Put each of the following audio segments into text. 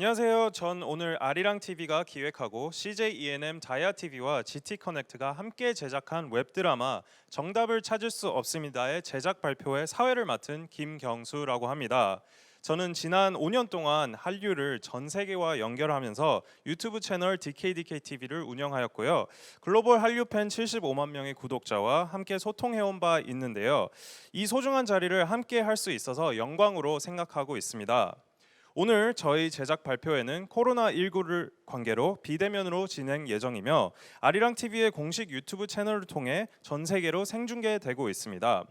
안녕하세요. 전 오늘 아리랑 TV가 기획하고 CJ E&M 다이아 TV와 GT 커넥트가 함께 제작한 웹드라마 정답을 찾을 수 없습니다의 제작 발표회 사회를 맡은 김경수라고 합니다. 저는 지난 5년 동안 한류를 전 세계와 연결하면서 유튜브 채널 DKDK TV를 운영하였고요. 글로벌 한류 팬 75만 명의 구독자와 함께 소통해온 바 있는데요. 이 소중한 자리를 함께 할 수 있어서 영광으로 생각하고 있습니다. 오늘 저희 제작 발표회는 코로나19를 관계로 비대면으로 진행 예정이며 아리랑 TV의 공식 유튜브 채널을 통해 전 세계로 생중계되고 있습니다.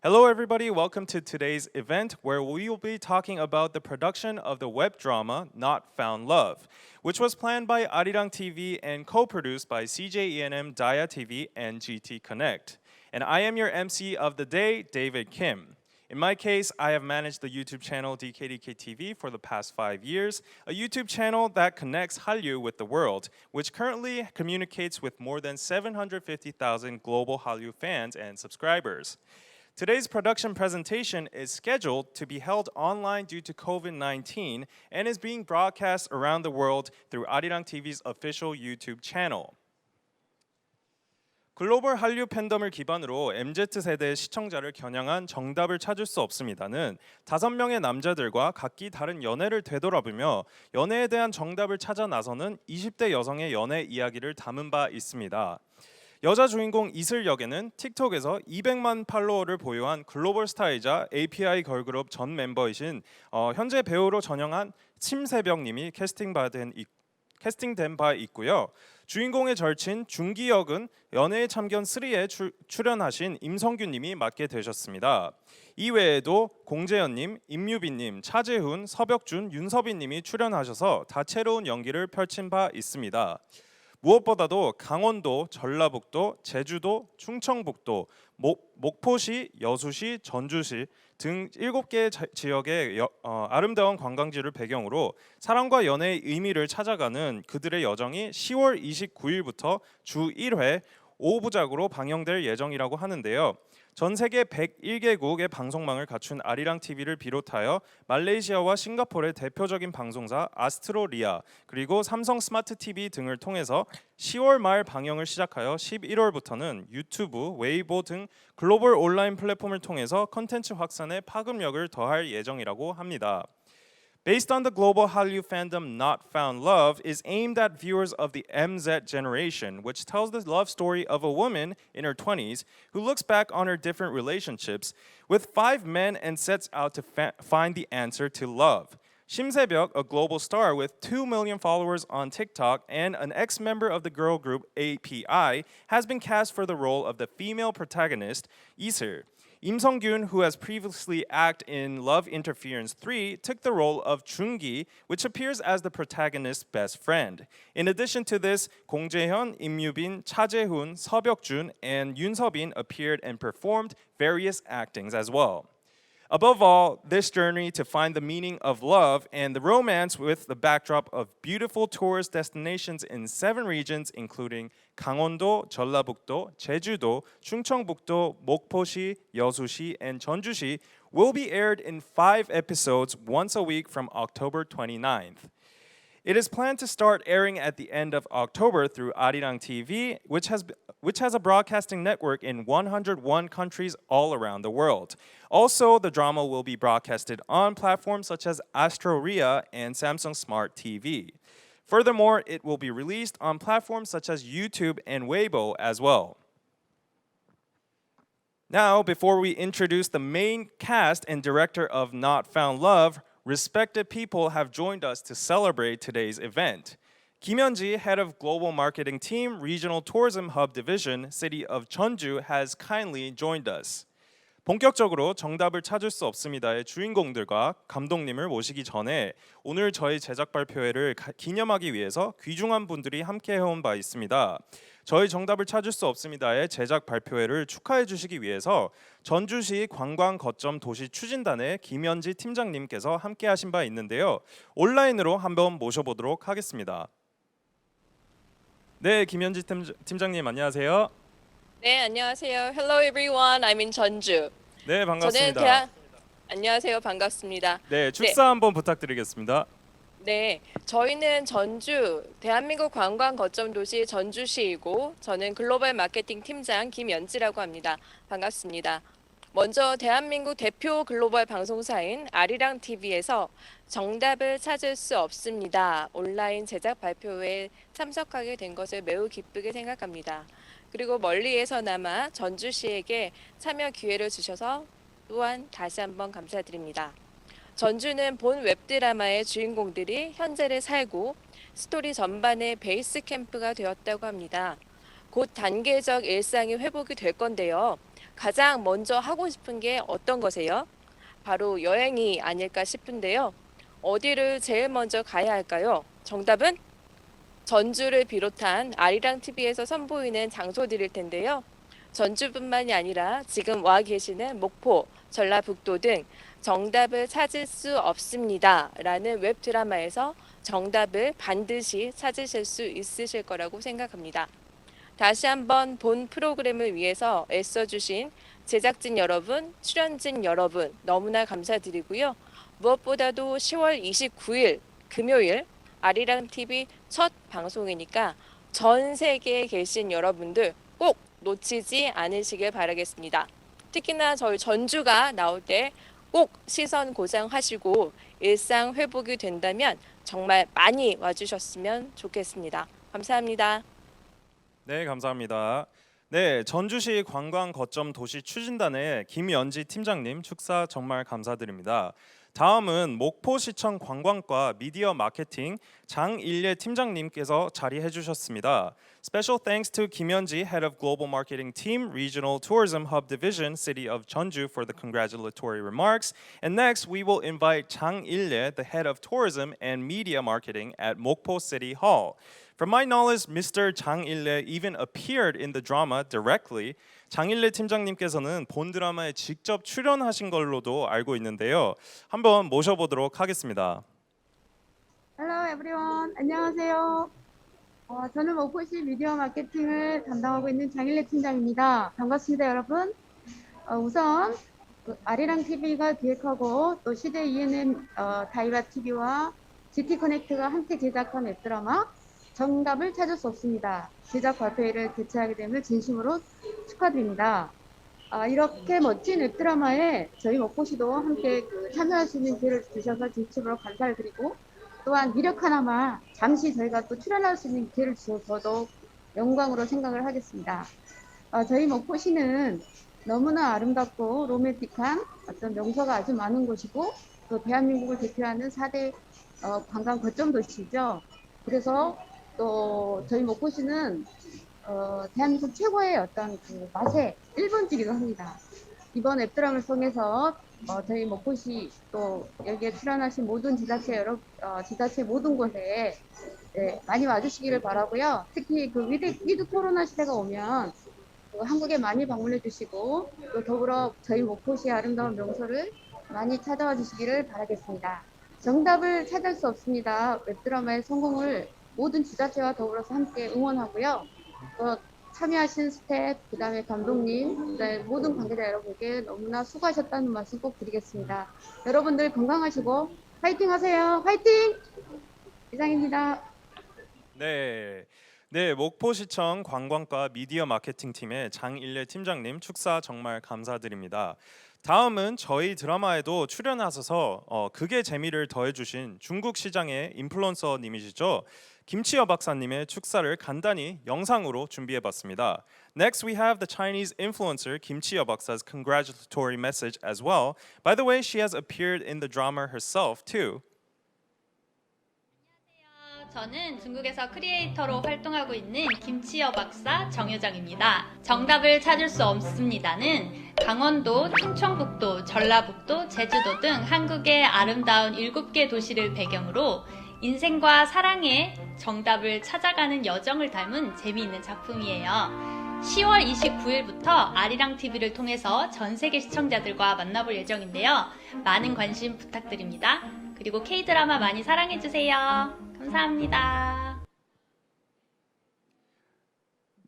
Hello everybody, welcome to today's event where we will be talking about the production of the web drama Not Found Love, which was planned by Arirang TV and co-produced by CJ-E&M Daya TV and GT Connect. And I am your MC of the day, David Kim. In my case, I have managed the YouTube channel DKDK TV for the past 5 years, a YouTube channel that connects Hallyu with the world, which currently communicates with more than 750,000 global Hallyu fans and subscribers. Today's production presentation is scheduled to be held online due to COVID-19 and is being broadcast around the world through Arirang TV's official YouTube channel. 글로벌 한류 팬덤을 기반으로 MZ세대 시청자를 겨냥한 정답을 찾을 수 없습니다는 5명의 남자들과 각기 다른 연애를 되돌아보며 연애에 대한 정답을 찾아 나서는 20대 여성의 연애 이야기를 담은 바 있습니다. 여자 주인공 이슬 역에는 틱톡에서 200만 팔로워를 보유한 글로벌 스타이자 API 걸그룹 전 멤버이신 현재 배우로 전향한 침새벽님이 캐스팅된 바 있고요. 주인공의 절친 준기 역은 연애의 참견 3에 출연하신 임성균님이 맡게 되셨습니다. 이외에도 공재현님, 임유빈님, 차재훈, 서벽준, 윤서빈님이 출연하셔서 다채로운 연기를 펼친 바 있습니다. 무엇보다도 강원도, 전라북도, 제주도, 충청북도, 목포시, 여수시, 전주시 등 7개의 지역의 아름다운 관광지를 배경으로 사랑과 연애의 의미를 찾아가는 그들의 여정이 10월 29일부터 주 1회 5부작으로 방영될 예정이라고 하는데요. 전 세계 101개국의 방송망을 갖춘 아리랑 TV를 비롯하여 말레이시아와 싱가포르의 대표적인 방송사 아스트로리아 그리고 삼성 스마트 TV 등을 통해서 10월 말 방영을 시작하여 11월부터는 유튜브, 웨이보 등 글로벌 온라인 플랫폼을 통해서 컨텐츠 확산에 파급력을 더할 예정이라고 합니다. Based on the global Hallyu fandom Not Found Love is aimed at viewers of the MZ generation, which tells the love story of a woman in her 20s who looks back on her different relationships with 5 men and sets out to find the answer to love. 심새벽, a global star with 2 million followers on TikTok and an ex-member of the girl group API, has been cast for the role of the female protagonist, Isil. Im Sung-gyun, who has previously acted in Love Interference 3, took the role of Chung-gi, which appears as the protagonist's best friend. In addition to this, Gong Jae-hyun, Im Yu-bin, Cha Jae-hoon, Seok-jun, and Yoon Seo-bin appeared and performed various actings as well. Above all, this journey to find the meaning of love and the romance with the backdrop of beautiful tourist destinations in 7 regions, including Gangwon-do, Jeollabuk-do, Jeju-do, Chungcheongbuk-do, Mokpo-si, Yeosu-si, and Jeonju-si, will be aired in 5 episodes once a week from October 29th. It is planned to start airing at the end of October through Arirang TV, which has a broadcasting network in 101 countries all around the world. Also, the drama will be broadcasted on platforms such as Astroria and Samsung Smart TV. Furthermore, it will be released on platforms such as YouTube and Weibo as well. Now, before we introduce the main cast and director of Not Found Love, respected people have joined us to celebrate today's event. Kim Hyun-ji, head of Global Marketing Team, Regional Tourism Hub Division, City of Jeonju, has kindly joined us. 본격적으로 정답을 찾을 수 없습니다의 주인공들과 감독님을 모시기 전에 오늘 저희 제작 발표회를 기념하기 위해서 귀중한 분들이 함께 해온 바 있습니다. 저희 정답을 찾을 수 없습니다의 제작 발표회를 축하해 주시기 위해서 전주시 관광 거점 도시 추진단의 김현지 팀장님께서 함께 하신 바 있는데요. 온라인으로 한번 모셔보도록 하겠습니다. 네, 김현지 팀장님 안녕하세요. 네, 안녕하세요. Hello everyone. I'm in 전주. 네, 반갑습니다. 안녕하세요. 반갑습니다. 네, 축사 한번 부탁드리겠습니다. 네, 저희는 전주, 대한민국 관광 거점 도시 전주시이고 저는 글로벌 마케팅 팀장 김연지라고 합니다. 반갑습니다. 먼저 대한민국 대표 글로벌 방송사인 아리랑 TV에서 정답을 찾을 수 없습니다. 온라인 제작 발표회에 참석하게 된 것을 매우 기쁘게 생각합니다. 그리고 멀리에서나마 전주시에게 참여 기회를 주셔서 또한 다시 한번 감사드립니다. 전주는 본 웹드라마의 주인공들이 현재를 살고 스토리 전반의 베이스 캠프가 되었다고 합니다. 곧 단계적 일상이 회복이 될 건데요. 가장 먼저 하고 싶은 게 어떤 거세요? 바로 여행이 아닐까 싶은데요. 어디를 제일 먼저 가야 할까요? 정답은 전주를 비롯한 아리랑 TV에서 선보이는 장소들일 텐데요. 전주뿐만이 아니라 지금 와 계시는 목포, 전라북도 등 정답을 찾을 수 없습니다. 라는 웹드라마에서 정답을 반드시 찾으실 수 있으실 거라고 생각합니다. 다시 한번 본 프로그램을 위해서 애써주신 제작진 여러분, 출연진 여러분 너무나 감사드리고요. 무엇보다도 10월 29일 금요일 아리랑 TV 첫 방송이니까 전 세계에 계신 여러분들 꼭 놓치지 않으시길 바라겠습니다. 특히나 저희 전주가 나올 때 꼭 시선 고정하시고 일상 회복이 된다면 정말 많이 와주셨으면 좋겠습니다. 감사합니다. 네, 감사합니다. 네, 전주시 관광 거점 도시 추진단의 김연지 팀장님 축사 정말 감사드립니다. 다음은 목포시청 관광과 미디어 마케팅 장일예 팀장님께서 자리해 주셨습니다. Special thanks to 김연지, Head of Global Marketing Team, Regional Tourism Hub Division, City of Jeonju for the congratulatory remarks. And next, we will invite Chang Il-ye, the Head of Tourism and Media Marketing at Mokpo City Hall. From my knowledge, Mr. Chang Il-ye even appeared in the drama directly. 장일래 팀장님께서는 본 드라마에 직접 출연하신 걸로도 알고 있는데요. 한번 모셔보도록 하겠습니다. Hello everyone. 안녕하세요. 저는 목포시 미디어 마케팅을 담당하고 있는 장일래 팀장입니다. 반갑습니다, 여러분. 우선 아리랑 TV가 기획하고 또 CJ ENM 다이바 TV와 GT 커넥트가 함께 제작한 웹드라마 정답을 찾을 수 없습니다. 제작 발표회를 개최하게 됨을 진심으로 축하드립니다. 이렇게 멋진 웹드라마에 저희 목포시도 함께 참여할 수 있는 기회를 주셔서 진심으로 감사를 드리고 또한 미력 하나만 잠시 저희가 또 출연할 수 있는 기회를 주셔서 더욱 영광으로 생각을 하겠습니다. 저희 목포시는 너무나 아름답고 로맨틱한 어떤 명소가 아주 많은 곳이고 또 대한민국을 대표하는 4대 관광 거점 도시죠. 그래서 또 저희 목포시는 대한민국 최고의 어떤 맛의 1번지기도 합니다. 이번 웹드라마를 통해서 저희 목포시 또 여기에 출연하신 모든 지자체 모든 곳에 많이 와주시기를 바라고요. 특히 위드 코로나 시대가 오면 한국에 많이 방문해 주시고 또 더불어 저희 목포시의 아름다운 명소를 많이 찾아와 주시기를 바라겠습니다. 정답을 찾을 수 없습니다. 웹드라마의 성공을 모든 지자체와 더불어서 함께 응원하고요. 또 참여하신 스태프, 그 다음에 감독님, 모든 관계자 여러분께 너무나 수고하셨다는 말씀 꼭 드리겠습니다. 여러분들 건강하시고 화이팅 하세요. 화이팅! 이상입니다. 네, 목포시청 관광과 미디어 마케팅 팀의 장일예 팀장님 축사 정말 감사드립니다. 다음은 저희 드라마에도 출연하셔서 극의 재미를 더해주신 중국 시장의 인플루언서님이시죠. 김치여 박사님의 축사를 간단히 영상으로 준비해봤습니다. Next, we have the Chinese influencer Kim Chi-yeop Baksa's congratulatory message as well. By the way, she has appeared in the drama herself too. 저는 중국에서 크리에이터로 활동하고 있는 김치여 박사 정효정입니다. 정답을 찾을 수 없습니다는 강원도, 충청북도, 전라북도, 제주도 등 한국의 아름다운 7개 도시를 배경으로 인생과 사랑의 정답을 찾아가는 여정을 담은 재미있는 작품이에요. 10월 29일부터 아리랑 TV를 통해서 전 세계 시청자들과 만나볼 예정인데요. 많은 관심 부탁드립니다. 그리고 K-드라마 많이 사랑해주세요. 감사합니다.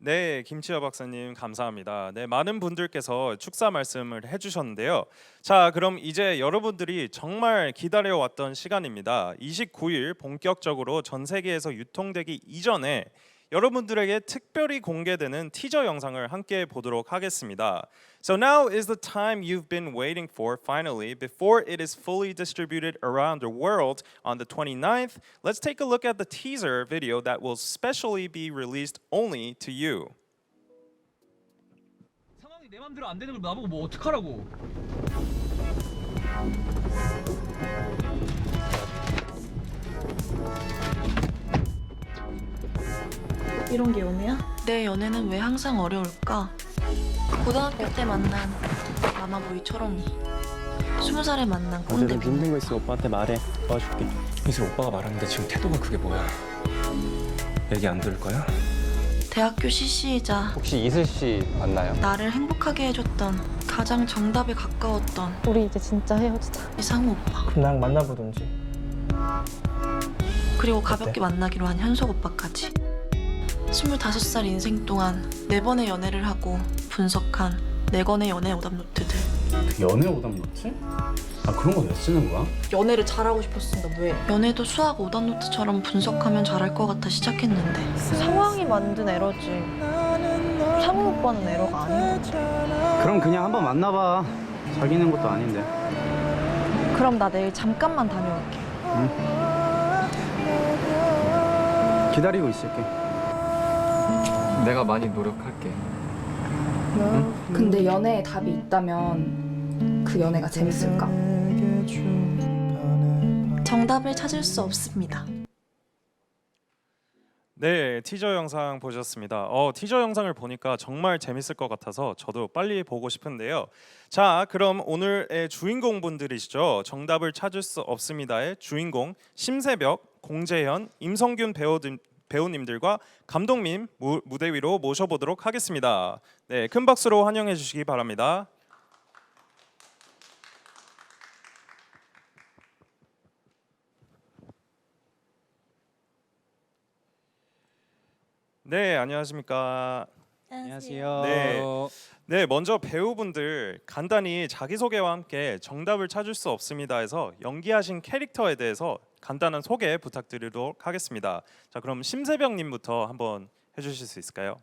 네, 김치여 박사님 감사합니다. 네, 많은 분들께서 축사 말씀을 해주셨는데요. 자, 그럼 이제 여러분들이 정말 기다려왔던 시간입니다. 29일 본격적으로 전 세계에서 유통되기 이전에 여러분들에게 특별히 공개되는 티저 영상을 함께 보도록 하겠습니다. So now is the time you've been waiting for finally before it is fully distributed around the world on the 29th. Let's take a look at the teaser video that will specially be released only to you. 상황이 내 맘대로 안 되는 걸 나보고 뭐 어떡하라고. 이런 게 연애야? 내 연애는 왜 항상 어려울까? 고등학교 때 만난 마마보이처럼 20살에 만난 어제는 꼰대 힘든 거 있으면 오빠한테 말해. 도와줄게. 이슬 오빠가 말하는데 지금 태도가 그게 뭐야? 얘기 안 들을 거야? 대학교 CC이자 혹시 이슬 씨 맞나요? 나를 행복하게 해줬던 가장 정답에 가까웠던 우리 이제 진짜 헤어지자. 이상우 오빠 그럼 나랑 만나보든지. 그리고 가볍게 만나기로 한 현석 오빠까지 25살 인생 동안 4번의 연애를 하고 분석한 4권의 연애 오답 노트들. 그 연애 오답 노트? 아 그런 거 왜 쓰는 거야? 연애를 잘하고 싶었으니까 왜? 연애도 수학 오답 노트처럼 분석하면 잘할 것 같아 시작했는데 상황이 만든 에러지. 상우 오빠는 에러가 아니야. 그럼 그냥 한번 만나봐. 사귀는 것도 아닌데. 그럼 나 내일 잠깐만 다녀올게. 기다리고 있을게. 내가 많이 노력할게. 근데 연애에 답이 있다면 그 연애가 재밌을까? 정답을 찾을 수 없습니다. 네, 티저 영상 보셨습니다. 티저 영상을 보니까 정말 재밌을 것 같아서 저도 빨리 보고 싶은데요. 자, 그럼 오늘의 주인공 분들이시죠. 정답을 찾을 수 없습니다의 주인공 심세벽, 공재현, 임성균 배우님들과 감독님 무대 위로 모셔보도록 하겠습니다. 네, 큰 박수로 환영해 주시기 바랍니다. 네, 안녕하십니까. 안녕하세요. 네, 먼저 배우분들 간단히 자기소개와 함께 정답을 찾을 수 없습니다에서 연기하신 캐릭터에 대해서 간단한 소개 부탁드리도록 하겠습니다. 자, 그럼 심세병님부터 한번 해주실 수 있을까요?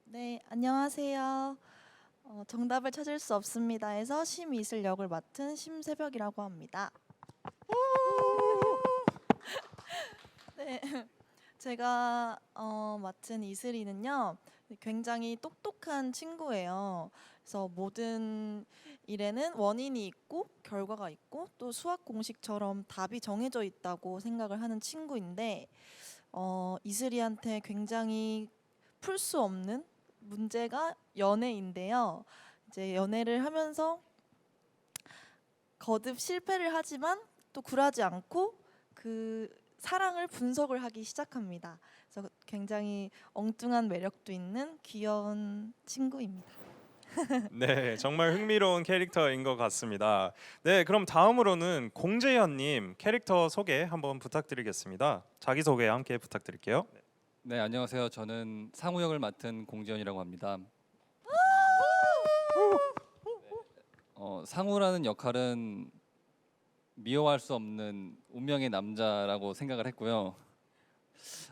네, 안녕하세요. 정답을 찾을 수 없습니다에서 심이슬 역을 맡은 심세벽이라고 합니다. 네, 제가 맡은 이슬이는요, 굉장히 똑똑한 친구예요. 그래서 모든 일에는 원인이 있고 결과가 있고 또 수학 공식처럼 답이 정해져 있다고 생각을 하는 친구인데 이슬이한테 굉장히 풀 수 없는 문제가 연애인데요. 이제 연애를 하면서 거듭 실패를 하지만 또 굴하지 않고 그 사랑을 분석을 하기 시작합니다. 그래서 굉장히 엉뚱한 매력도 있는 귀여운 친구입니다. 네, 정말 흥미로운 캐릭터인 것 같습니다. 네, 그럼 다음으로는 공재현님 캐릭터 소개 한번 부탁드리겠습니다. 자기소개 함께 부탁드릴게요. 네, 안녕하세요. 저는 상우 역을 맡은 공지현이라고 합니다. 상우라는 역할은 미워할 수 없는 운명의 남자라고 생각을 했고요.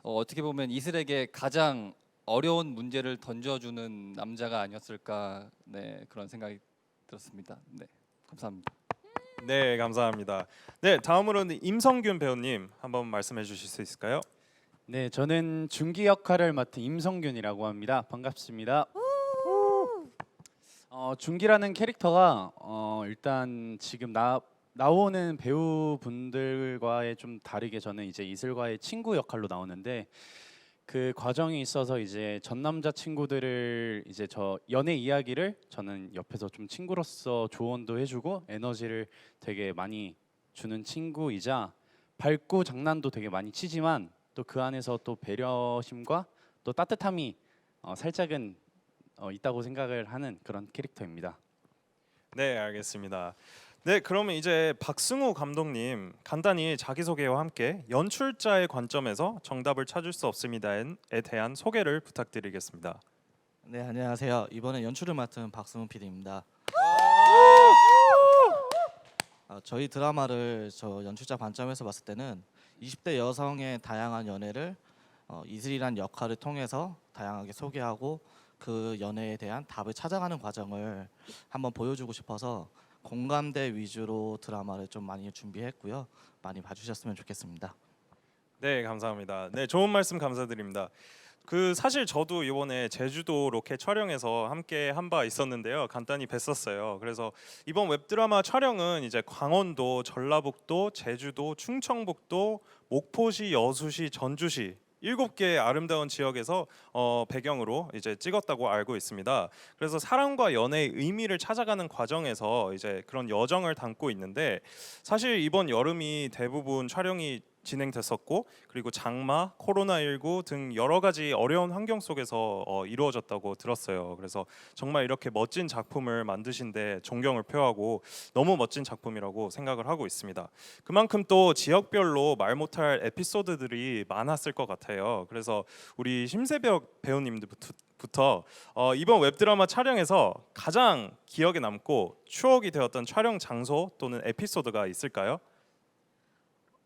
어떻게 보면 이슬에게 가장 어려운 문제를 던져주는 남자가 아니었을까, 네, 그런 생각이 들었습니다. 네, 감사합니다. 네, 감사합니다. 네, 다음으로는 임성균 배우님 한번 말씀해 주실 수 있을까요? 네, 저는 준기 역할을 맡은 임성균이라고 합니다. 반갑습니다. 준기라는 캐릭터가 일단 지금 나오는 배우분들과의 좀 다르게 저는 이제 이슬과의 친구 역할로 나오는데 그 과정이 있어서 이제 전 남자 친구들을 이제 저 연애 이야기를 저는 옆에서 좀 친구로서 조언도 해주고 에너지를 되게 많이 주는 친구이자 밝고 장난도 되게 많이 치지만 또 그 안에서 또 배려심과 또 따뜻함이 살짝은 있다고 생각을 하는 그런 캐릭터입니다. 네, 알겠습니다. 네, 그러면 이제 박승우 감독님 간단히 자기소개와 함께 연출자의 관점에서 정답을 찾을 수 없습니다에 대한 소개를 부탁드리겠습니다. 네, 안녕하세요. 이번에 연출을 맡은 박승훈 PD입니다. 저희 드라마를 저 연출자 관점에서 봤을 때는 20대 여성의 다양한 연애를 이슬이란 역할을 통해서 다양하게 소개하고 그 연애에 대한 답을 찾아가는 과정을 한번 보여주고 싶어서 공감대 위주로 드라마를 좀 많이 준비했고요. 많이 봐주셨으면 좋겠습니다. 네, 감사합니다. 네, 좋은 말씀 감사드립니다. 그 사실 저도 이번에 제주도 로켓 촬영에서 함께 한 바 있었는데요. 간단히 뵀었어요. 그래서 이번 웹드라마 촬영은 이제 강원도, 전라북도, 제주도, 충청북도, 목포시, 여수시, 전주시 7개의 아름다운 지역에서 배경으로 이제 찍었다고 알고 있습니다. 그래서 사랑과 연애의 의미를 찾아가는 과정에서 이제 그런 여정을 담고 있는데 사실 이번 여름이 대부분 촬영이 진행됐었고 그리고 장마, 코로나19 등 여러 가지 어려운 환경 속에서 이루어졌다고 들었어요. 그래서 정말 이렇게 멋진 작품을 만드신 데 존경을 표하고 너무 멋진 작품이라고 생각을 하고 있습니다. 그만큼 또 지역별로 말 못할 에피소드들이 많았을 것 같아요. 그래서 우리 심세벽 배우님부터 이번 웹드라마 촬영에서 가장 기억에 남고 추억이 되었던 촬영 장소 또는 에피소드가 있을까요?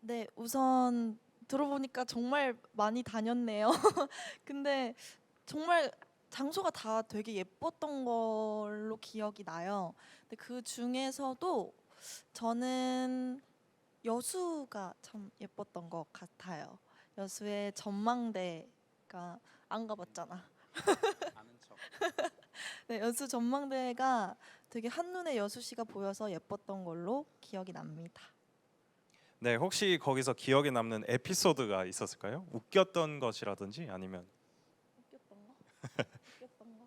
네, 우선 들어보니까 정말 많이 다녔네요. 근데 정말 장소가 다 되게 예뻤던 걸로 기억이 나요. 근데 그 중에서도 저는 여수가 참 예뻤던 것 같아요. 여수의 전망대가 안 가봤잖아. 아는 척. 네, 여수 전망대가 되게 한눈에 여수시가 보여서 예뻤던 걸로 기억이 납니다. 네, 혹시 거기서 기억에 남는 에피소드가 있었을까요? 웃겼던 것이라든지 아니면 웃겼던 거?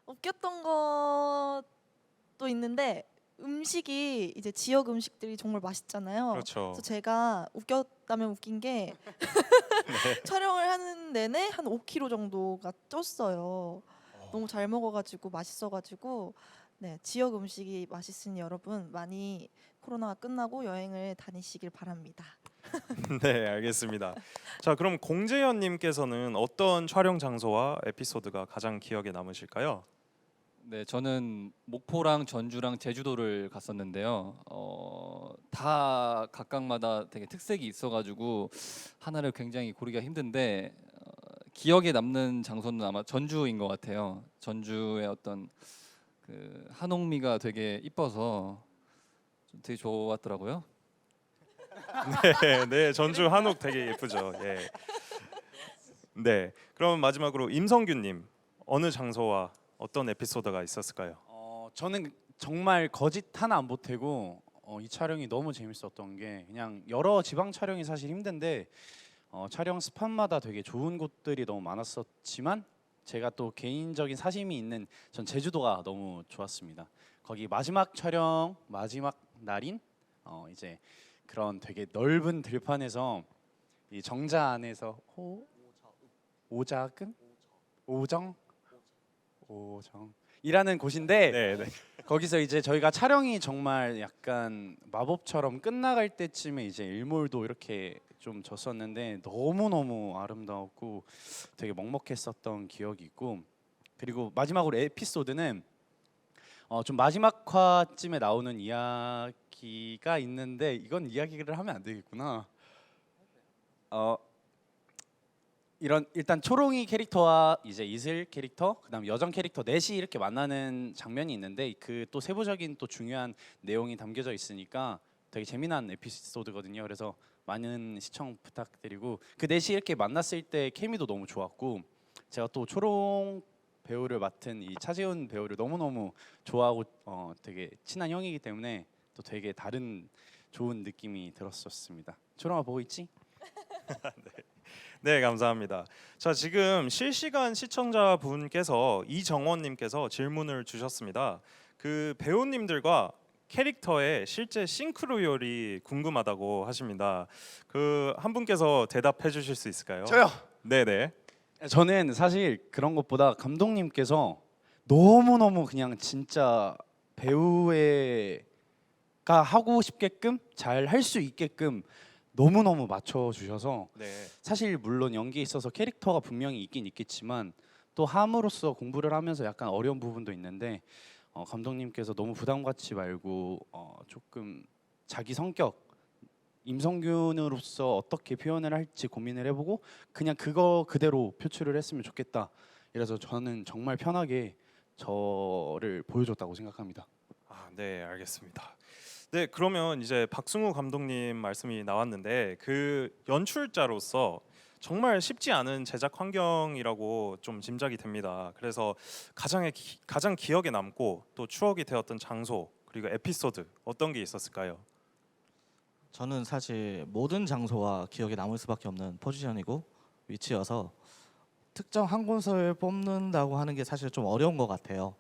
웃겼던 것도 있는데 음식이 이제 지역 음식들이 정말 맛있잖아요. 그렇죠. 그래서 제가 웃겼다면 웃긴 게 네. 촬영을 하는 내내 한 5kg 정도가 쪘어요. 너무 잘 먹어가지고 맛있어가지고 네, 지역 음식이 맛있으니 여러분 많이 코로나가 끝나고 여행을 다니시길 바랍니다. 네, 알겠습니다. 자, 그럼 공재현님께서는 어떤 촬영 장소와 에피소드가 가장 기억에 남으실까요? 네, 저는 목포랑 전주랑 제주도를 갔었는데요. 다 각각마다 되게 특색이 있어가지고 하나를 굉장히 고르기가 힘든데 기억에 남는 장소는 아마 전주인 것 같아요. 전주의 어떤 그 한옥미가 되게 이뻐서 되게 좋았더라고요. 네, 네, 전주 한옥 되게 예쁘죠. 예. 네, 그럼 마지막으로 임성균님 어느 장소와 어떤 에피소드가 있었을까요? 저는 정말 거짓 하나 안 보태고 이 촬영이 너무 재밌었던 게 그냥 여러 지방 촬영이 사실 힘든데 촬영 스팟마다 되게 좋은 곳들이 너무 많았었지만 제가 또 개인적인 사심이 있는 전 제주도가 너무 좋았습니다. 거기 마지막 촬영 마지막 날인 이제 그런 되게 넓은 들판에서 이 정자 안에서 오자금 오정이라는 곳인데 네, 네. 거기서 이제 저희가 촬영이 정말 약간 마법처럼 끝나갈 때쯤에 이제 일몰도 이렇게 좀 졌었는데 너무너무 아름다웠고 되게 먹먹했었던 기억이 있고 그리고 마지막으로 에피소드는 좀 마지막 화쯤에 나오는 이야기가 있는데 이건 이야기를 하면 안 되겠구나. 이런 일단 초롱이 캐릭터와 이제 이슬 캐릭터 그다음 여정 캐릭터 넷이 이렇게 만나는 장면이 있는데 그 또 세부적인 또 중요한 내용이 담겨져 있으니까 되게 재미난 에피소드거든요. 그래서 많은 시청 부탁드리고 그 넷이 이렇게 만났을 때 케미도 너무 좋았고 제가 또 초롱 배우를 맡은 이 차재훈 배우를 너무너무 좋아하고 되게 친한 형이기 때문에 또 되게 다른 좋은 느낌이 들었었습니다. 초롱아 보고 있지? 네, 감사합니다. 자, 지금 실시간 시청자분께서 이정원님께서 질문을 주셨습니다. 그 배우님들과 캐릭터의 실제 싱크로율이 궁금하다고 하십니다. 그 한 분께서 대답해 주실 수 있을까요? 저요. 네네. 저는 사실 그런 것보다 감독님께서 너무너무 그냥 진짜 배우가 하고 싶게끔 잘 할 수 있게끔 너무너무 맞춰주셔서 네. 사실 물론 연기에 있어서 캐릭터가 분명히 있긴 있겠지만 또 함으로써 공부를 하면서 약간 어려운 부분도 있는데 감독님께서 너무 부담 갖지 말고 조금 자기 성격 임성균으로서 어떻게 표현을 할지 고민을 해보고 그냥 그거 그대로 표출을 했으면 좋겠다. 이래서 저는 정말 편하게 저를 보여줬다고 생각합니다. 아, 네, 알겠습니다. 네, 그러면 이제 박승우 감독님 말씀이 나왔는데 그 연출자로서 정말 쉽지 않은 제작 환경이라고 좀 짐작이 됩니다. 그래서 가장 기억에 남고 또 추억이 되었던 장소 그리고 에피소드 어떤 게 있었을까요? 저는 사실 모든 장소와 기억에 남을 수밖에 없는 포지션이고 위치여서 특정 한 곳을 뽑는다고 하는 게 사실 좀 어려운 것 같아요.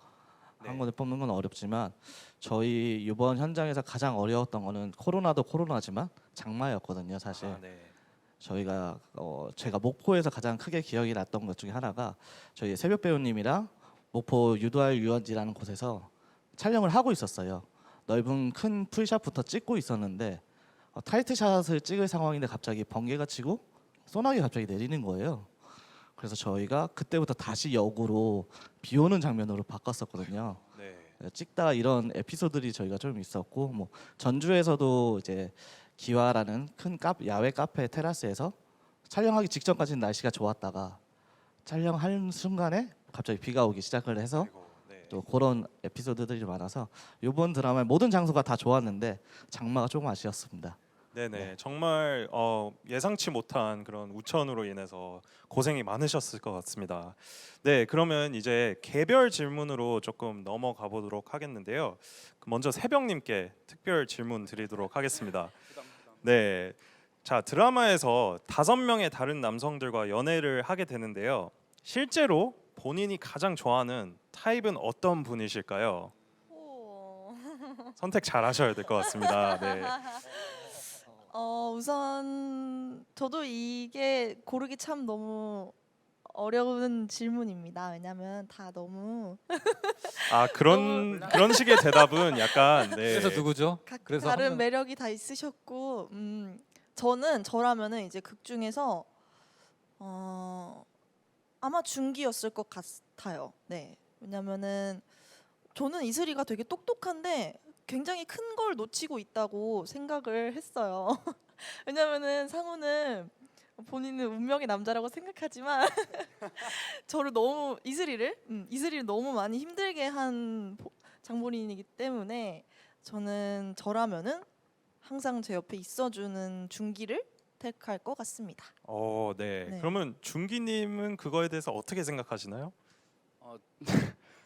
네. 한 곳을 뽑는 건 어렵지만 저희 이번 현장에서 가장 어려웠던 거는 코로나도 코로나지만 장마였거든요. 사실 아, 네. 저희가 제가 목포에서 가장 크게 기억이 났던 것 중에 하나가 저희 새벽 배우님이랑 목포 유도할 유원지라는 곳에서 촬영을 하고 있었어요. 넓은 큰 풀샷부터 찍고 있었는데 타이트샷을 찍을 상황인데 갑자기 번개가 치고 소나기 갑자기 내리는 거예요. 그래서 저희가 그때부터 다시 역으로 비 오는 장면으로 바꿨었거든요. 네. 찍다가 이런 에피소드들이 저희가 좀 있었고 뭐 전주에서도 이제 기와라는 큰 야외 카페 테라스에서 촬영하기 직전까지는 날씨가 좋았다가 촬영하는 순간에 갑자기 비가 오기 시작을 해서 네. 또 그런 에피소드들이 많아서 이번 드라마의 모든 장소가 다 좋았는데 장마가 조금 아쉬웠습니다. 네네, 네. 정말 예상치 못한 그런 우천으로 인해서 고생이 많으셨을 것 같습니다. 네, 그러면 이제 개별 질문으로 조금 넘어가 보도록 하겠는데요. 먼저 새벽님께 특별 질문 드리도록 하겠습니다. 네, 자 드라마에서 5명의 다른 남성들과 연애를 하게 되는데요. 실제로 본인이 가장 좋아하는 타입은 어떤 분이실까요? 선택 잘 하셔야 될 것 같습니다. 네. 우선 저도 이게 고르기 참 너무 어려운 질문입니다. 왜냐면 다 너무 그런 식의 대답은 약간 네. 그래서 누구죠? 그래서 다른 매력이 다 있으셨고 저는 저라면은 이제 극 중에서 아마 준기였을 것 같아요. 네. 왜냐면은 저는 이슬이가 되게 똑똑한데 굉장히 큰 걸 놓치고 있다고 생각을 했어요. 왜냐면은 상우는 본인은 운명의 남자라고 생각하지만 저를 너무 이슬이를 너무 많이 힘들게 한 장본인이기 때문에 저라면은 항상 제 옆에 있어주는 준기를 택할 것 같습니다. 네. 네. 그러면 준기님은 그거에 대해서 어떻게 생각하시나요?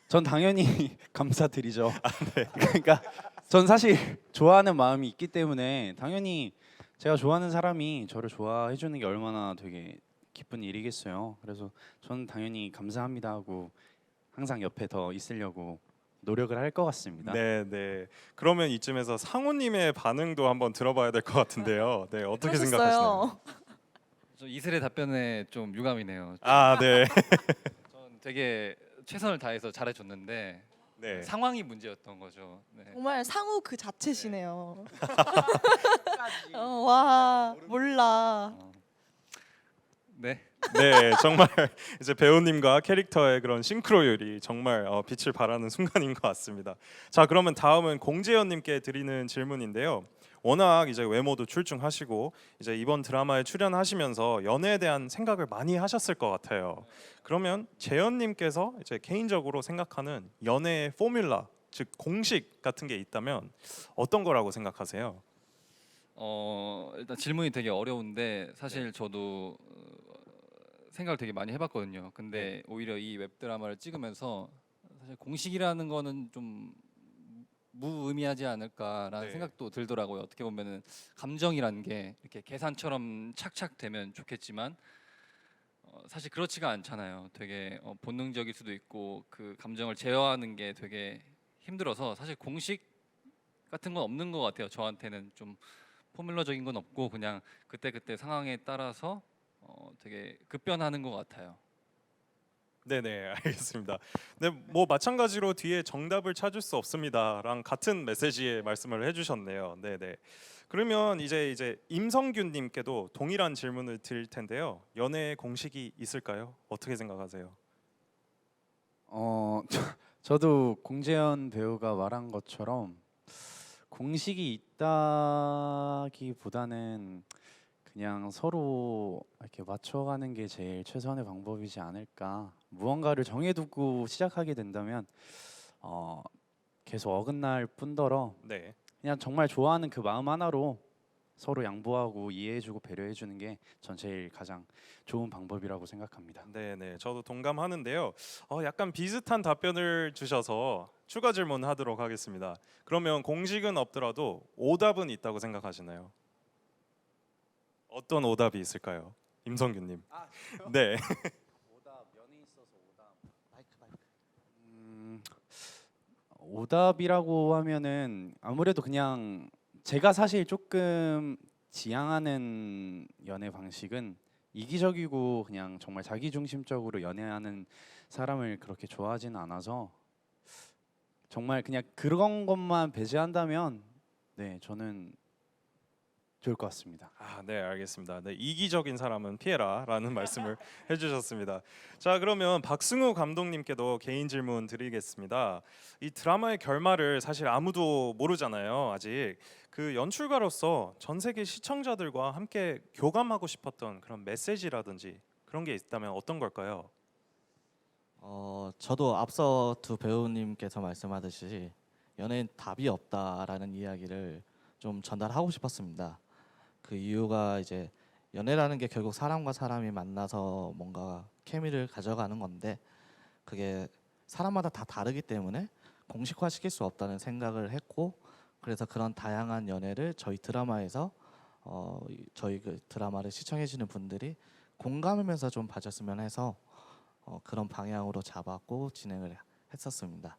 전 당연히 감사드리죠. 네. 그러니까 전 사실 좋아하는 마음이 있기 때문에 당연히 제가 좋아하는 사람이 저를 좋아해 주는 게 얼마나 되게 기쁜 일이겠어요. 그래서 저는 당연히 감사합니다 하고 항상 옆에 더 있으려고 노력을 할 것 같습니다. 네, 네. 그러면 이쯤에서 상우님의 반응도 한번 들어봐야 될 것 같은데요. 네, 어떻게 생각하시나요? 저 이슬의 답변에 좀 유감이네요. 네. 전 되게 최선을 다해서 잘해줬는데 네. 상황이 문제였던 거죠. 네. 정말 상우 그 자체시네요. 와 몰라. 네. 네, 정말 이제 배우님과 캐릭터의 그런 싱크로율이 정말 빛을 발하는 순간인 것 같습니다. 자, 그러면 다음은 공재현님께 드리는 질문인데요. 워낙 이제 외모도 출중하시고 이제 이번 드라마에 출연하시면서 연애에 대한 생각을 많이 하셨을 것 같아요. 그러면 재현님께서 이제 개인적으로 생각하는 연애의 포뮬라, 즉 공식 같은 게 있다면 어떤 거라고 생각하세요? 일단 질문이 되게 어려운데 사실 저도 생각을 되게 많이 해봤거든요. 근데 오히려 이 웹드라마를 찍으면서 사실 공식이라는 거는 좀 무의미하지 않을까라는 생각도 들더라고요. 어떻게 보면은 감정이라는 게 이렇게 계산처럼 착착 되면 좋겠지만 사실 그렇지가 않잖아요. 되게 본능적일 수도 있고 그 감정을 제어하는 게 되게 힘들어서 사실 공식 같은 건 없는 것 같아요. 저한테는 좀 포뮬러적인 건 없고 그냥 그때 상황에 따라서 되게 급변하는 것 같아요. 네네, 알겠습니다. 네, 뭐 마찬가지로 뒤에 정답을 찾을 수 없습니다랑 같은 메시지의 말씀을 해주셨네요. 네네. 그러면 이제 임성균님께도 동일한 질문을 드릴 텐데요. 연애의 공식이 있을까요? 어떻게 생각하세요? 저도 공재현 배우가 말한 것처럼 공식이 있다기보다는 그냥 서로 이렇게 맞춰가는 게 제일 최선의 방법이지 않을까. 무언가를 정해두고 시작하게 된다면 계속 어긋날 뿐더러 네. 그냥 정말 좋아하는 그 마음 하나로 서로 양보하고 이해해주고 배려해주는 게 전 제일 가장 좋은 방법이라고 생각합니다. 네네, 저도 동감하는데요. 약간 비슷한 답변을 주셔서 추가 질문하도록 하겠습니다. 그러면 공식은 없더라도 오답은 있다고 생각하시나요? 어떤 오답이 있을까요, 임성균님? 네. 오답 연에 있어서 오답. 오답이라고 하면은 아무래도 그냥 제가 사실 조금 지향하는 연애 방식은 이기적이고 그냥 정말 자기중심적으로 연애하는 사람을 그렇게 좋아하지는 않아서 정말 그냥 그런 것만 배제한다면 네 저는 좋을 것 같습니다. 네, 알겠습니다. 네, 이기적인 사람은 피해라라는 말씀을 해주셨습니다. 자, 그러면 박승우 감독님께도 개인 질문 드리겠습니다. 이 드라마의 결말을 사실 아무도 모르잖아요, 아직. 그 연출가로서 전 세계 시청자들과 함께 교감하고 싶었던 그런 메시지라든지 그런 게 있다면 어떤 걸까요? 저도 앞서 두 배우님께서 말씀하듯이 연애엔 답이 없다라는 이야기를 좀 전달하고 싶었습니다. 그 이유가 이제 연애라는 게 결국 사람과 사람이 만나서 뭔가 케미를 가져가는 건데 그게 사람마다 다 다르기 때문에 공식화시킬 수 없다는 생각을 했고 그래서 그런 다양한 연애를 저희 드라마에서 저희 그 드라마를 시청해 주는 분들이 공감하면서 좀 봐줬으면 해서 그런 방향으로 잡았고 진행을 했었습니다.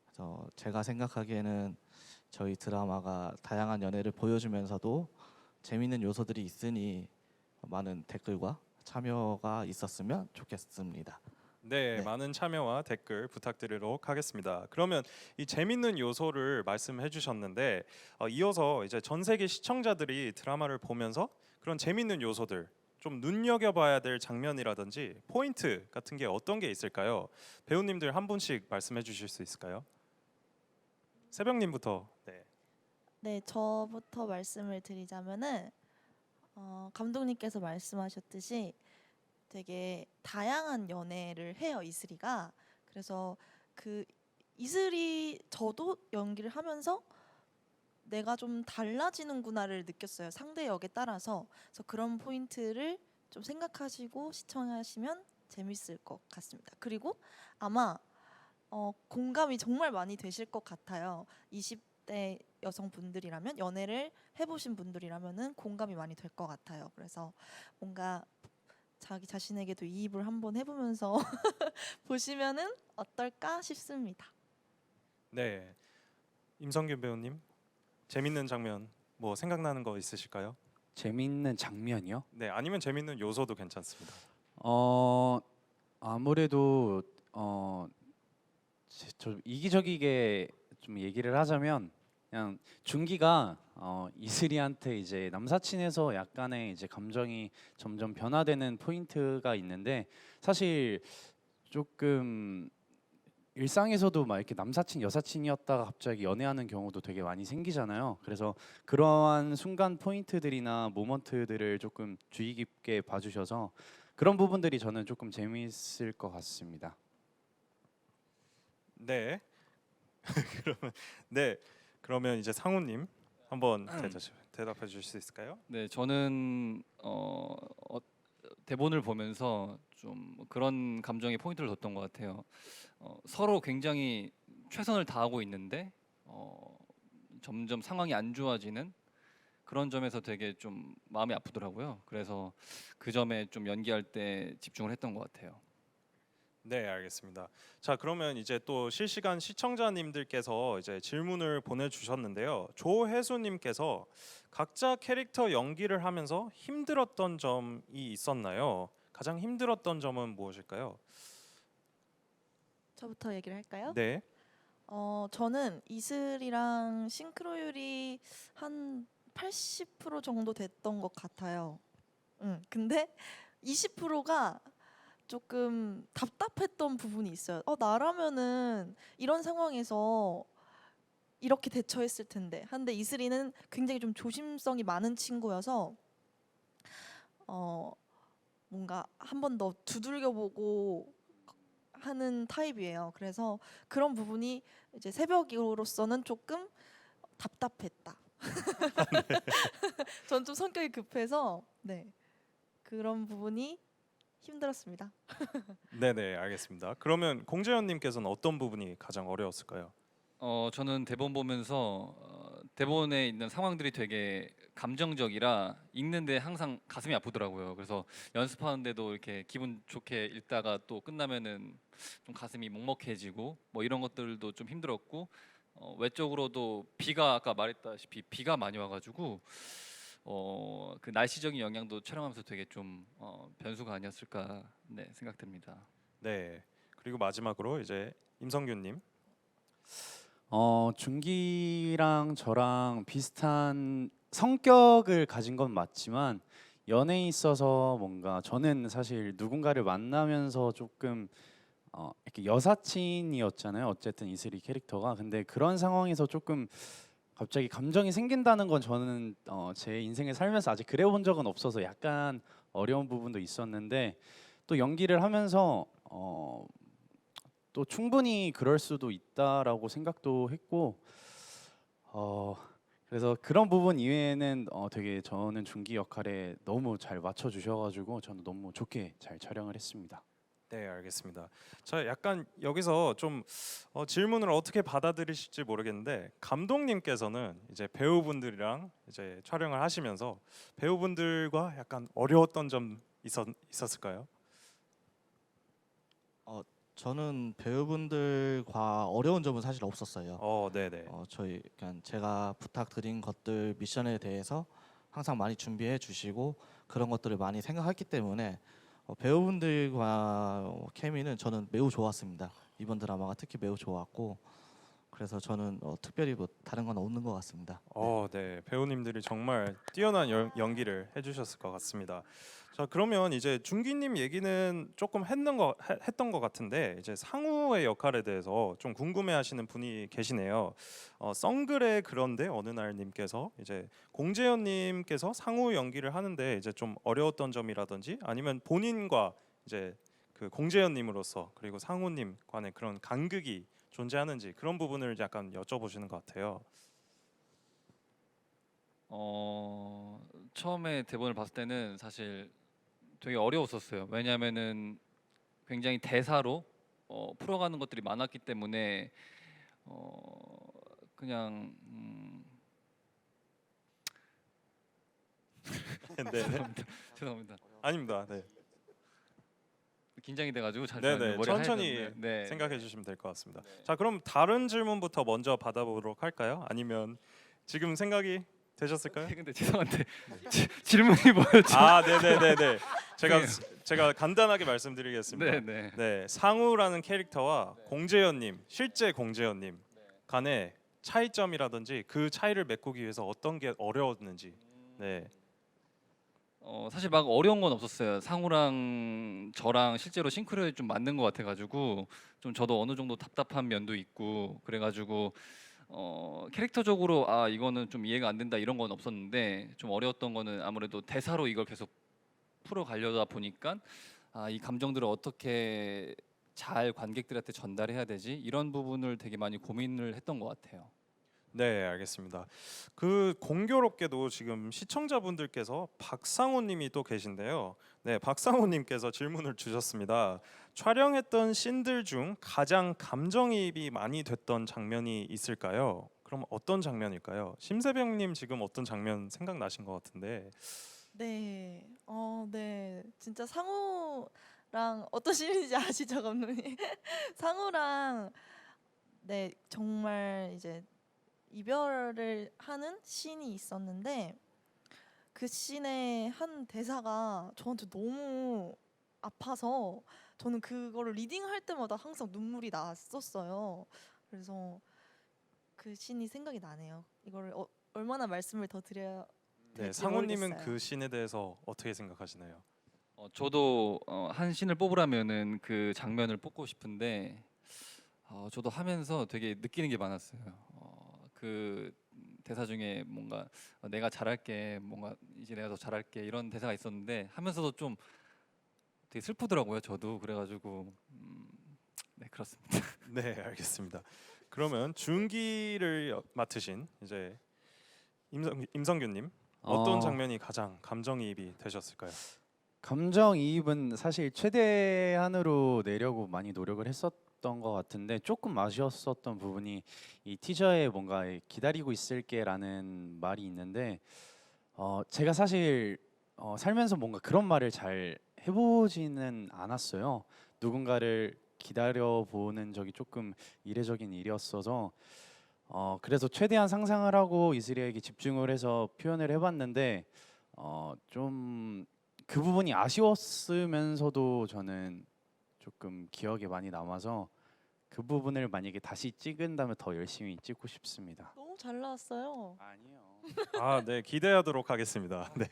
그래서 제가 생각하기에는 저희 드라마가 다양한 연애를 보여주면서도 재미있는 요소들이 있으니 많은 댓글과 참여가 있었으면 좋겠습니다. 네, 많은 참여와 댓글 부탁드리도록 하겠습니다. 그러면 이 재밌는 요소를 말씀해 주셨는데 이어서 이제 전 세계 시청자들이 드라마를 보면서 그런 재밌는 요소들 좀 눈여겨봐야 될 장면이라든지 포인트 같은 게 어떤 게 있을까요? 배우님들 한 분씩 말씀해 주실 수 있을까요? 새벽님부터. 네. 네, 저부터 말씀을 드리자면은 감독님께서 말씀하셨듯이 되게 다양한 연애를 해요, 이슬이가. 그래서 그 이슬이 저도 연기를 하면서 내가 좀 달라지는구나를 느꼈어요, 상대 역에 따라서. 그래서 그런 포인트를 좀 생각하시고 시청하시면 재밌을 것 같습니다. 그리고 아마 공감이 정말 많이 되실 것 같아요. 20대 여성분들이라면, 연애를 해보신 분들이라면은 공감이 많이 될 것 같아요. 그래서 뭔가 자기 자신에게도 이입을 한번 해보면서 보시면은 어떨까 싶습니다. 네, 임성균 배우님 재밌는 장면 뭐 생각나는 거 있으실까요? 재밌는 장면이요? 네, 아니면 재밌는 요소도 괜찮습니다. 아무래도 저 이기적이게 좀 얘기를 하자면 그냥 준기가 이슬이한테 이제 남사친에서 약간의 이제 감정이 점점 변화되는 포인트가 있는데, 사실 조금 일상에서도 막 이렇게 남사친 여사친이었다가 갑자기 연애하는 경우도 되게 많이 생기잖아요. 그래서 그러한 순간 포인트들이나 모먼트들을 조금 주의 깊게 봐주셔서 그런 부분들이 저는 조금 재미있을 것 같습니다. 네. 그러면 이제 상우님 한번 대답해 주실 수 있을까요? 네, 저는 대본을 보면서 좀 그런 감정의 포인트를 뒀던 것 같아요. 서로 굉장히 최선을 다하고 있는데 점점 상황이 안 좋아지는 그런 점에서 되게 좀 마음이 아프더라고요. 그래서 그 점에 좀 연기할 때 집중을 했던 것 같아요. 네, 알겠습니다. 자, 그러면 이제 또 실시간 시청자님들께서 이제 질문을 보내주셨는데요. 조혜수님께서 각자 캐릭터 연기를 하면서 힘들었던 점이 있었나요? 가장 힘들었던 점은 무엇일까요? 저부터 얘기를 할까요? 네. 저는 이슬이랑 싱크로율이 한 80% 정도 됐던 것 같아요. 근데 20%가 조금 답답했던 부분이 있어요. 나라면은 이런 상황에서 이렇게 대처했을 텐데. 한데 이슬이는 굉장히 좀 조심성이 많은 친구여서 뭔가 한 번 더 두들겨보고 하는 타입이에요. 그래서 그런 부분이 이제 새벽으로서는 조금 답답했다. 전 좀 성격이 급해서 네 그런 부분이 힘들었습니다. 네네, 알겠습니다. 그러면 공재현님께서는 어떤 부분이 가장 어려웠을까요? 저는 대본 보면서 대본에 있는 상황들이 되게 감정적이라 읽는데 항상 가슴이 아프더라고요. 그래서 연습하는데도 이렇게 기분 좋게 읽다가 또 끝나면은 좀 가슴이 먹먹해지고 뭐 이런 것들도 좀 힘들었고 외적으로도 비가 아까 말했다시피 비가 많이 와가지고 그 날씨적인 영향도 촬영하면서 되게 좀 변수가 아니었을까 네, 생각됩니다. 네. 그리고 마지막으로 이제 임성균님. 준기랑 저랑 비슷한 성격을 가진 건 맞지만 연애에 있어서 뭔가 저는 사실 누군가를 만나면서 조금 이렇게 여사친이었잖아요. 어쨌든 이슬이 캐릭터가. 근데 그런 상황에서 조금 갑자기 감정이 생긴다는 건 저는 제 인생을 살면서 아직 그래본 적은 없어서 약간 어려운 부분도 있었는데 또 연기를 하면서 또 충분히 그럴 수도 있다라고 생각도 했고 그래서 그런 부분 이외에는 되게 저는 준기 역할에 너무 잘 맞춰주셔가지고 저는 너무 좋게 잘 촬영을 했습니다. 네, 알겠습니다. 자, 약간 여기서 좀 질문을 어떻게 받아들이실지 모르겠는데 감독님께서는 이제 배우분들이랑 이제 촬영을 하시면서 배우분들과 약간 어려웠던 점 있었을까요? 저는 배우분들과 어려운 점은 사실 없었어요. 네네. 저희 그냥 제가 부탁드린 것들 미션에 대해서 항상 많이 준비해 주시고 그런 것들을 많이 생각했기 때문에 배우분들과 케미는 저는 매우 좋았습니다. 이번 드라마가 특히 매우 좋았고 그래서 저는 특별히 뭐 다른 건 없는 것 같습니다. 네. 배우님들이 정말 뛰어난 연기를 해주셨을 것 같습니다. 자, 그러면 이제 준기님 얘기는 조금 했던 것 같은데 이제 상우의 역할에 대해서 좀 궁금해하시는 분이 계시네요. 썬글의 그런데 어느 날님께서 이제 공재현님께서 상우 연기를 하는데 이제 좀 어려웠던 점이라든지 아니면 본인과 이제 그 공재현님으로서 그리고 상우님 간의 그런 간극이 존재하는지 그런 부분을 약간 여쭤보시는 것 같아요. 처음에 대본을 봤을 때는 사실 되게 어려웠었어요. 왜냐하면은 굉장히 대사로 풀어가는 것들이 많았기 때문에 그냥 네. 죄송합니다. 아닙니다. 네. 긴장이 돼가지고 잠시만요. 네네. 머리 천천히 하얘졌네. 네. 생각해 주시면 될 것 같습니다. 자, 그럼 다른 질문부터 먼저 받아보도록 할까요? 아니면 지금 생각이 되셨을까요? 근데 죄송한데 질문이 뭐였죠? 네네네네. 제가 간단하게 말씀드리겠습니다. 네네. 네, 상우라는 캐릭터와 공재현님, 실제 공재현님 간의 차이점이라든지 그 차이를 메꾸기 위해서 어떤 게 어려웠는지. 네. 사실 막 어려운 건 없었어요. 상우랑 저랑 실제로 싱크로에 좀 맞는 것 같아가지고 좀 저도 어느 정도 답답한 면도 있고 그래가지고 캐릭터적으로 이거는 좀 이해가 안 된다 이런 건 없었는데 좀 어려웠던 거는 아무래도 대사로 이걸 계속 풀어가려다 보니까 이 감정들을 어떻게 잘 관객들한테 전달해야 되지 이런 부분을 되게 많이 고민을 했던 것 같아요. 네, 알겠습니다. 그 공교롭게도 지금 시청자분들께서 박상호님이 또 계신데요. 네, 박상호님께서 질문을 주셨습니다. 촬영했던 씬들 중 가장 감정이입이 많이 됐던 장면이 있을까요? 그럼 어떤 장면일까요? 심세병님 지금 어떤 장면 생각나신 것 같은데. 네, 네, 진짜 상우랑 어떤 씬인지 아시죠, 감독님? 상우랑 네 정말 이제 이별을 하는 씬이 있었는데 그 씬의 한 대사가 저한테 너무 아파서 저는 그거를 리딩할 때마다 항상 눈물이 났었어요. 그래서 그 씬이 생각이 나네요. 이거를 얼마나 말씀을 더 드려야 네, 될지 상우님은 모르겠어요. 그 씬에 대해서 어떻게 생각하시나요? 저도 한 씬을 뽑으라면은 그 장면을 뽑고 싶은데 저도 하면서 되게 느끼는 게 많았어요. 그 대사 중에 뭔가 내가 잘할게, 뭔가 이제 내가 더 잘할게 이런 대사가 있었는데 하면서도 좀 되게 슬프더라고요. 저도 그래가지고 네 그렇습니다. 네, 알겠습니다. 그러면 중기를 맡으신 이제 임성균님 어떤 장면이 가장 감정이입이 되셨을까요? 감정이입은 사실 최대한으로 내려고 많이 노력을 했었던 것 같은데 조금 아쉬웠었던 부분이 이 티저에 뭔가 기다리고 있을게라는 말이 있는데 제가 사실 살면서 뭔가 그런 말을 잘 해보지는 않았어요. 누군가를 기다려보는 적이 조금 이례적인 일이었어서 그래서 최대한 상상을 하고 이슬이에게 집중을 해서 표현을 해봤는데 좀 그 부분이 아쉬웠으면서도 저는 조금 기억에 많이 남아서 그 부분을 만약에 다시 찍은다면 더 열심히 찍고 싶습니다. 너무 잘 나왔어요. 아니요. 아, 네, 기대하도록 하겠습니다. 네,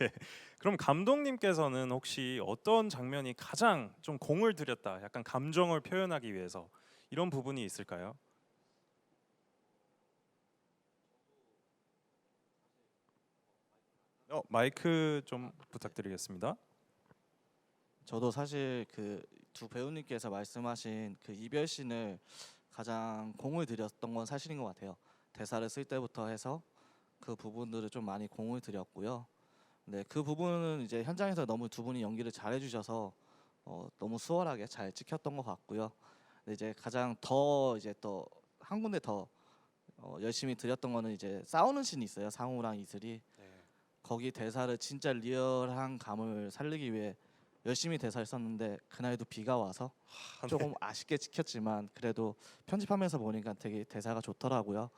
그럼 감독님께서는 혹시 어떤 장면이 가장 좀 공을 들였다, 약간 감정을 표현하기 위해서 이런 부분이 있을까요? 마이크 좀 부탁드리겠습니다. 저도 사실 그 두 배우님께서 말씀하신 그 이별 씬을 가장 공을 들였던 건 사실인 것 같아요. 대사를 쓸 때부터 해서 그 부분들을 좀 많이 공을 들였고요. 네, 그 부분은 이제 현장에서 너무 두 분이 연기를 잘해 주셔서 너무 수월하게 잘 찍혔던 것 같고요. 근데 이제 가장 더 이제 또 한 군데 더 열심히 드렸던 거는 이제 싸우는 씬이 있어요. 상우랑 이슬이. 거기 대사를 진짜 리얼한 감을 살리기 위해 열심히 대사를 썼는데 그날도 비가 와서 조금 아쉽게 찍혔지만 그래도 편집하면서 보니까 되게 대사가 좋더라고요.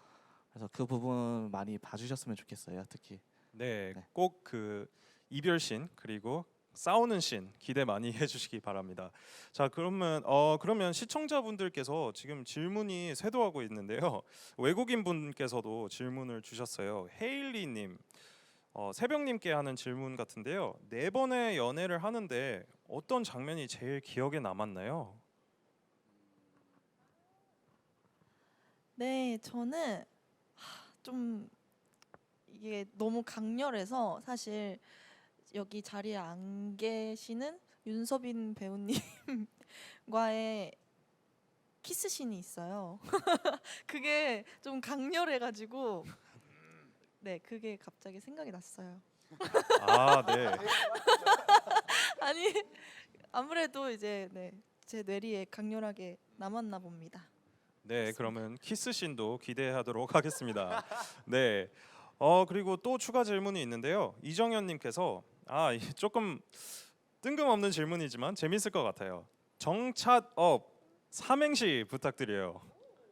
그래서 그 부분 많이 봐주셨으면 좋겠어요. 특히. 네, 꼭 그 이별 씬 그리고 싸우는 씬 기대 많이 해주시기 바랍니다. 자, 그러면 시청자분들께서 지금 질문이 쇄도하고 있는데요. 외국인 분께서도 질문을 주셨어요. 헤일리님, 새벽님께 하는 질문 같은데요. 4번의 연애를 하는데 어떤 장면이 제일 기억에 남았나요? 네, 저는 좀 이게 너무 강렬해서 사실 여기 자리에 안 계시는 윤서빈 배우님과의 키스씬이 있어요. 그게 좀 강렬해가지고 네, 그게 갑자기 생각이 났어요. 아, 네. 아니 아무래도 이제 네, 제 뇌리에 강렬하게 남았나 봅니다. 네, 그러면 키스 씬도 기대하도록 하겠습니다. 네. 그리고 또 추가 질문이 있는데요. 이정현님께서 조금 뜬금없는 질문이지만 재밌을 것 같아요. 정찻업 삼행시 부탁드려요.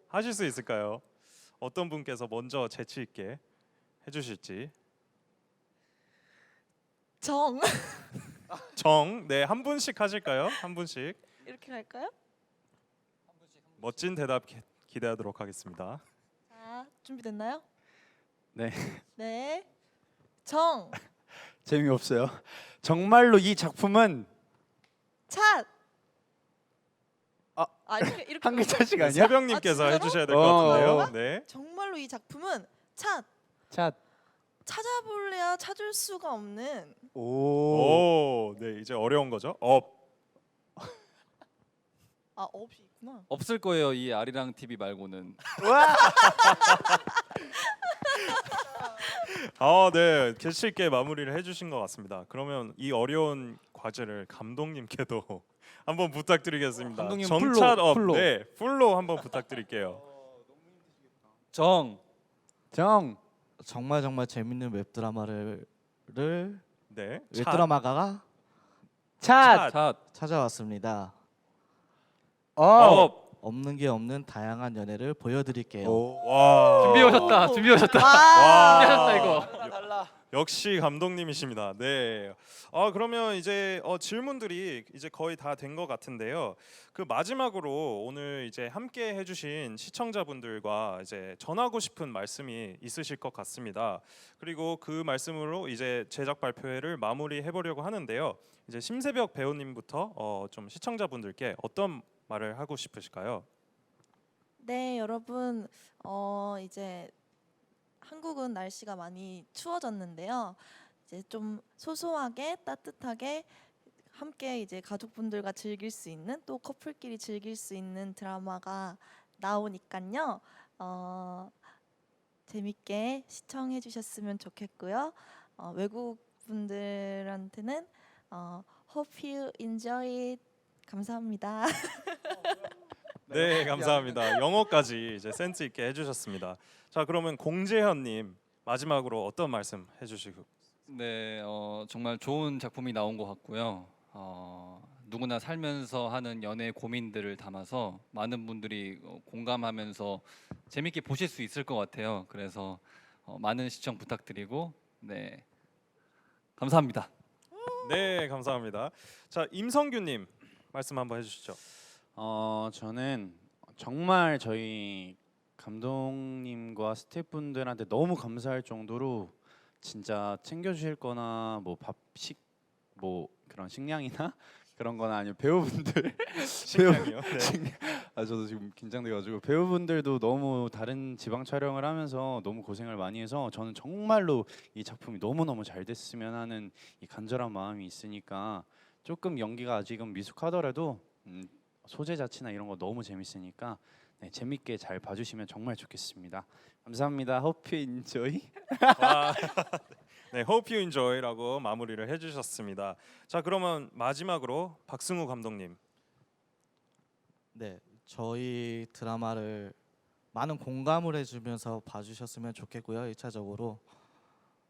하실 수 있을까요? 어떤 분께서 먼저 재치 있게 해주실지. 정. 네, 한 분씩 하실까요? 한 분씩. 이렇게 갈까요? 멋진 대답 기대하도록 하겠습니다. 자, 준비됐나요? 네. 네. 정. 재미없어요. 정말로 이 작품은 찻. 이렇게 한 글자씩 아니야? 새벽님께서 해주셔야 될 것 같은데요. 네. 정말로 이 작품은 찻. 찾아볼래야 찾을 수가 없는. 오, 네, 이제 어려운 거죠. 업이 있구나. 없을 거예요. 이 아리랑 TV 말고는. 네, 개치 있게 마무리를 해주신 것 같습니다. 그러면 이 어려운 과제를 감독님께도 한번 부탁드리겠습니다. 감독님 정찻업, 풀로. 네, 풀로 한번 부탁드릴게요. 정. 정말 재밌는 웹드라마를 네, 웹드라마가 찾아왔습니다. 없는 게 없는 다양한 연애를 보여드릴게요. 와. 준비 오셨다. 와. 준비하셨다 이거. 역시 감독님이십니다. 네. 그러면 이제 질문들이 이제 거의 다 된 것 같은데요. 그 마지막으로 오늘 이제 함께 해주신 시청자분들과 이제 전하고 싶은 말씀이 있으실 것 같습니다. 그리고 그 말씀으로 이제 제작 발표회를 마무리해 보려고 하는데요. 이제 심세벽 배우님부터 좀 시청자분들께 어떤 말을 하고 싶으실까요? 네, 여러분, 이제 한국은 날씨가 많이 추워졌는데요. 이제 좀 소소하게 따뜻하게 함께 이제 가족분들과 즐길 수 있는, 또 커플끼리 즐길 수 있는 드라마가 나오니까요. 재밌게 시청해 주셨으면 좋겠고요. 외국 분들한테는 hope you enjoy it. 감사합니다. 네, 감사합니다. 영어까지 이제 센스 있게 해주셨습니다. 자, 그러면 공재현님 마지막으로 어떤 말씀 해주시고? 네, 정말 좋은 작품이 나온 것 같고요. 누구나 살면서 하는 연애 고민들을 담아서 많은 분들이 공감하면서 재밌게 보실 수 있을 것 같아요. 그래서 많은 시청 부탁드리고, 네, 감사합니다. 네, 감사합니다. 자, 임성규님 말씀 한번 해주시죠. 저는 정말 저희 감독님과 스태프분들한테 너무 감사할 정도로 진짜 챙겨주실 거나 뭐 밥식 뭐 그런 식량이나 그런 거나 아니면 배우분들 식량이요? 네. 저도 지금 긴장돼가지고 배우분들도 너무 다른 지방 촬영을 하면서 너무 고생을 많이 해서 저는 정말로 이 작품이 너무너무 잘 됐으면 하는 이 간절한 마음이 있으니까 조금 연기가 아직은 미숙하더라도 소재 자체나 이런 거 너무 재밌으니까 네, 재밌게 잘 봐주시면 정말 좋겠습니다. 감사합니다. Hope you enjoy. 와, 네, Hope you enjoy라고 마무리를 해주셨습니다. 자, 그러면 마지막으로 박승우 감독님. 네, 저희 드라마를 많은 공감을 해주면서 봐주셨으면 좋겠고요. 1차적으로.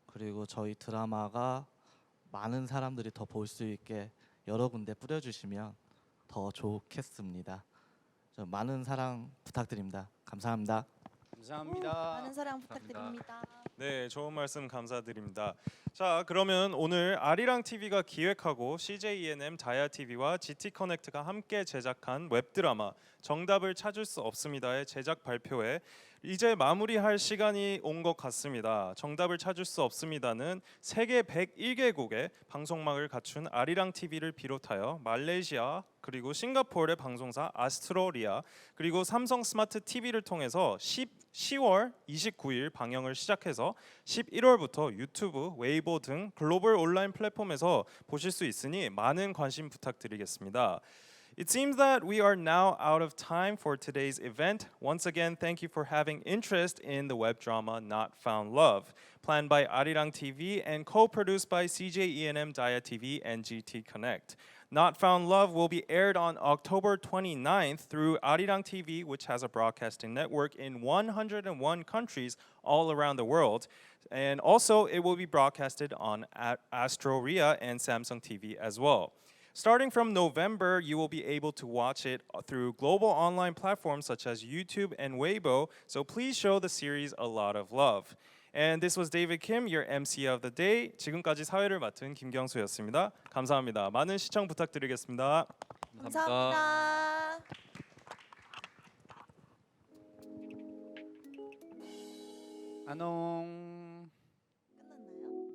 그리고 저희 드라마가 많은 사람들이 더 볼 수 있게 여러 군데 뿌려주시면 더 좋겠습니다. 많은 사랑 부탁드립니다. 감사합니다. 감사합니다. 많은 사랑 부탁드립니다. 네, 좋은 말씀 감사드립니다. 자, 그러면 오늘 아리랑 TV가 기획하고 CJ ENM 다이아 TV와 GT 커넥트가 함께 제작한 웹드라마 정답을 찾을 수 없습니다의 제작 발표회 이제 마무리할 시간이 온 것 같습니다. 정답을 찾을 수 없습니다는 세계 101개국의 방송망을 갖춘 아리랑 TV를 비롯하여 말레이시아 그리고 싱가포르의 방송사 아스트로리아 그리고 삼성 스마트 TV를 통해서 10월 29일 방영을 시작해서 11월부터 유튜브, 웨이보 등 글로벌 온라인 플랫폼에서 보실 수 있으니 많은 관심 부탁드리겠습니다. It seems that we are now out of time for today's event. Once again, thank you for having interest in the web drama Not Found Love, planned by Arirang TV and co-produced by CJ ENM Daya TV and GT Connect. Not Found Love will be aired on October 29th through Arirang TV, which has a broadcasting network in 101 countries all around the world. And also, it will be broadcasted on Astroria and Samsung TV as well. Starting from November, you will be able to watch it through global online platforms such as YouTube and Weibo, so please show the series a lot of love. And this was David Kim, your MC of the day. 지금까지 사회를 맡은 김경수였습니다. 감사합니다. 많은 시청 부탁드리겠습니다. 감사합니다. 안녕.